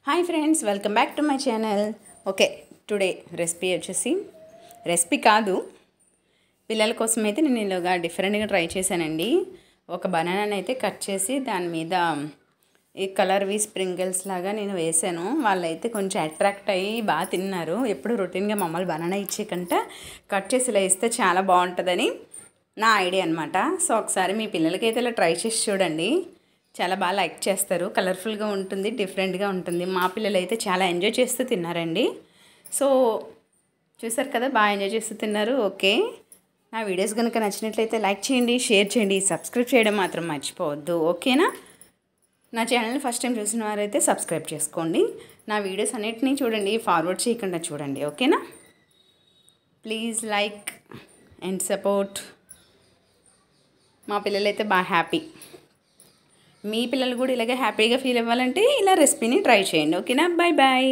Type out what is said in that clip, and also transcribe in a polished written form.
Hi friends, welcome back to my channel. Okay, today recipe కాదు, పిల్లల కోసం అయితే నేను ఇలాగా డిఫరెంట్గా ట్రై చేశానండి. ఒక బనానాని అయితే కట్ చేసి దాని మీద ఈ కలర్వి స్ప్రింకిల్స్ లాగా నేను వేసాను. వాళ్ళైతే కొంచెం అట్రాక్ట్ అయ్యి బాగా తిన్నారు. ఎప్పుడు రొటీన్గా మమ్మల్ని బనానా ఇచ్చే కంటే కట్ చేసి ఇలా ఇస్తే చాలా బాగుంటుందని నా ఐడియా అనమాట. సో ఒకసారి మీ పిల్లలకైతే ఇలా ట్రై చేసి చూడండి, చాలా బాగా లైక్ చేస్తారు. కలర్ఫుల్గా ఉంటుంది, డిఫరెంట్గా ఉంటుంది. మా పిల్లలు అయితే చాలా ఎంజాయ్ చేస్తూ తిన్నారండి. సో చూసారు కదా, బాగా ఎంజాయ్ చేస్తూ తిన్నారు. ఓకే, నా వీడియోస్ కనుక నచ్చినట్లయితే లైక్ చేయండి, షేర్ చేయండి, సబ్స్క్రైబ్ చేయడం మాత్రం మర్చిపోవద్దు. ఓకేనా? నా ఛానల్ని ఫస్ట్ టైం చూసిన వారైతే సబ్స్క్రైబ్ చేసుకోండి. నా వీడియోస్ అన్నిటినీ చూడండి, ఫార్వర్డ్ చేయకుండా చూడండి. ఓకేనా? Please like and support. మా పిల్లలైతే బాగా హ్యాపీ. మీ పిల్లలు కూడా ఇలాగే హ్యాపీగా ఫీల్ అవ్వాలంటే ఇలా రెసిపీని ట్రై చేయండి. ఓకేనా? Bye bye.